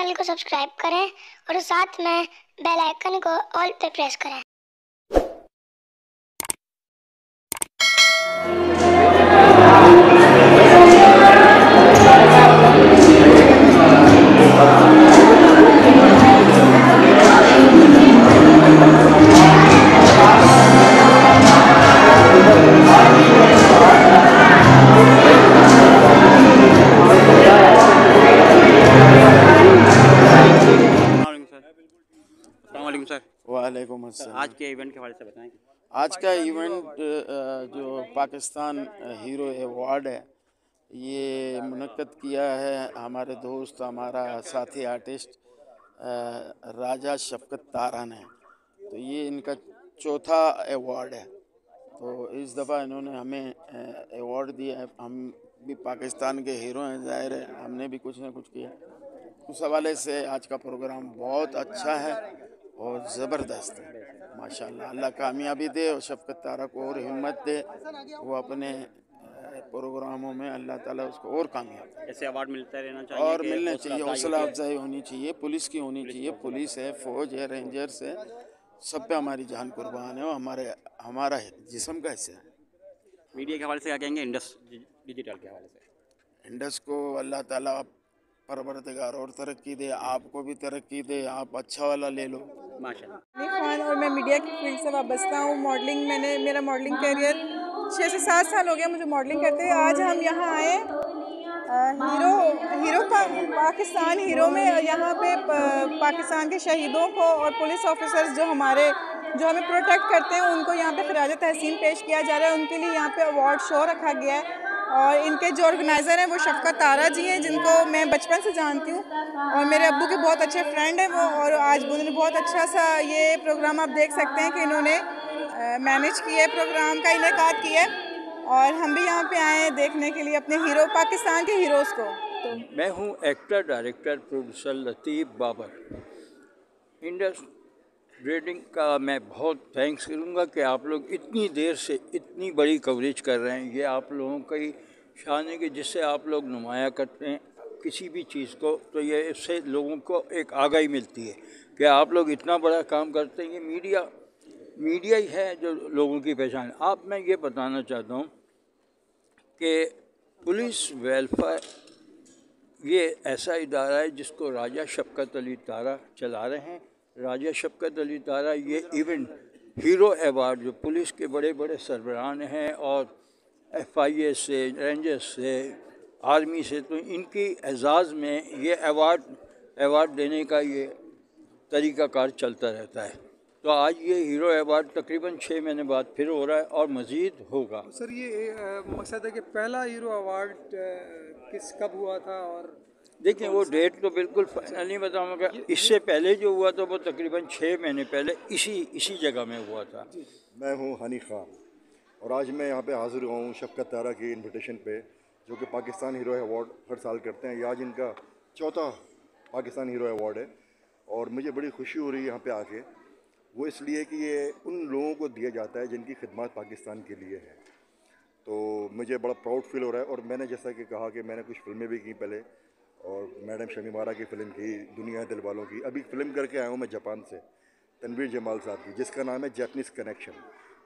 Channel को subscribe करें और साथ में बेल आइकन को ऑल पे प्रेस करें। वालेकुम अस्सलाम। आज के इवेंट के हवाले से बताएं। आज का इवेंट जो पाकिस्तान हीरो अवार्ड है, ये मुनक्कद किया है हमारे दोस्त, हमारा साथी आर्टिस्ट राजा शफकत तारा ने। तो ये इनका चौथा अवार्ड है। तो इस दफ़ा इन्होंने हमें अवार्ड दिया है। हम भी पाकिस्तान के हीरो हैं, ज़ाहिर है हमने भी कुछ ना कुछ किया। उस हवाले से आज का प्रोग्राम बहुत अच्छा है और ज़बरदस्त है माशाल्लाह। अल्लाह कामयाबी दे और शफकत तारा को और हिम्मत दे, वो अपने प्रोग्रामों में अल्लाह ताला उसको और कामयाब दे। ऐसे अवार्ड मिलता रहना चाहिए और मिलने चाहिए, हौसला अफजाई होनी चाहिए, पुलिस की होनी चाहिए। पुलिस है, फ़ौज है, रेंजर्स है, सब पे हमारी जान कुर्बान है और हमारा जिस्म का हिस्सा है। मीडिया के हवाले से क्या कहेंगे? इंडस डिजिटल के हवाले से इंडस को अल्लाह ताला परवरदिगार और तरक्की दे, आपको भी तरक्की दे, आप अच्छा वाला ले लो माशाल्लाह। खान और मैं मीडिया की फील्ड से वाबस्ता हूँ। मॉडलिंग मेरा मॉडलिंग कैरियर 6 से 7 साल हो गया मुझे मॉडलिंग करते हुए। आज हम यहाँ आए पाकिस्तान हीरो में यहाँ पे पाकिस्तान के शहीदों को और पुलिस ऑफिसर्स जो हमें प्रोटेक्ट करते हैं उनको यहाँ पे खिराज तहसीन पेश किया जा रहा है। उनके लिए यहाँ पे अवार्ड शो रखा गया है और इनके जो ऑर्गेनाइज़र हैं वो शफकत तारा जी हैं, जिनको मैं बचपन से जानती हूँ और मेरे अब्बू के बहुत अच्छे फ्रेंड हैं वो। और आज उन्होंने बहुत अच्छा सा ये प्रोग्राम आप देख सकते हैं कि इन्होंने मैनेज किया, प्रोग्राम का इनेकाद किया और हम भी यहाँ पे आए हैं देखने के लिए अपने हीरो, पाकिस्तान के हीरोज़ को। तो मैं हूँ एक्टर, डायरेक्टर, प्रोड्यूसर लतीफ़ बाबर। इंडस रेटिंग का मैं बहुत थैंक्स करूँगा कि आप लोग इतनी देर से इतनी बड़ी कवरेज कर रहे हैं। ये आप लोगों की शान है कि जिससे आप लोग नुमाया करते हैं किसी भी चीज़ को, तो ये इससे लोगों को एक आगाही मिलती है कि आप लोग इतना बड़ा काम करते हैं। ये मीडिया ही है जो लोगों की पहचान। आप मैं ये बताना चाहता हूँ कि पुलिस वेलफेयर ये ऐसा इदारा है जिसको राजा शफकत अली तारा चला रहे हैं। राजा शफकत अली तारा ये इवेंट हीरो अवार्ड जो पुलिस के बड़े बड़े सरबराहान हैं और FIA से, रेंजर्स से, आर्मी से, तो इनकी एजाज़ में ये अवार्ड देने का ये तरीक़ाकार चलता रहता है। तो आज ये हीरो अवार्ड तकरीबन 6 महीने बाद फिर हो रहा है और मज़ीद होगा। सर ये मकसद है कि पहला हीरो अवार्ड कब हुआ था? और देखिए वो डेट तो बिल्कुल फाइनल नहीं बताऊँगा। इससे पहले जो हुआ था वो तकरीबन 6 महीने पहले इसी जगह में हुआ था। मैं हूँ हनी खान और आज मैं यहाँ पे हाज़िर हुआ हूँ शफकत तारा की इनविटेशन पे, जो कि पाकिस्तान हीरो अवार्ड हर साल करते हैं। ये आज इनका चौथा पाकिस्तान हीरो अवार्ड है और मुझे बड़ी खुशी हो रही है यहाँ पे आके। वो इसलिए कि ये उन लोगों को दिया जाता है जिनकी खिदमत पाकिस्तान के लिए है। तो मुझे बड़ा प्राउड फील हो रहा है। और मैंने जैसा कि कहा कि मैंने कुछ फिल्में भी की पहले, और मैडम शमी आरा की फ़िल्म की, दुनिया दिल वालों की। अभी फ़िल्म करके आया हूँ मैं जापान से, तनवीर जमाल साहब की, जिसका नाम है जैपनीज़ कनेक्शन,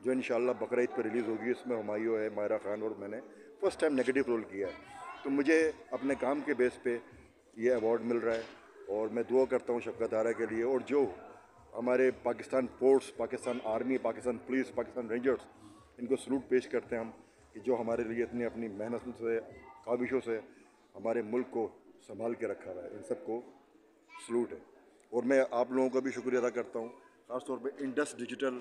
जो इंशाल्लाह बकरा ईद पर रिलीज़ होगी। इसमें हुमायूं है, मायरा खान, और मैंने फ़र्स्ट टाइम नेगेटिव रोल किया है। तो मुझे अपने काम के बेस पे ये अवार्ड मिल रहा है और मैं दुआ करता हूँ शफकत तारा के लिए। और जो हमारे Pakistan force, Pakistan army, Pakistan police, Pakistan rangers, इनको सलूट पेश करते हैं हम कि जो हमारे लिए इतनी अपनी मेहनत से, काविशों से हमारे मुल्क को संभाल के रखा हुआ है। इन सबको सलूट है। और मैं आप लोगों का भी शुक्रिया अदा करता हूँ, ख़ास तौर पे इंडस डिजिटल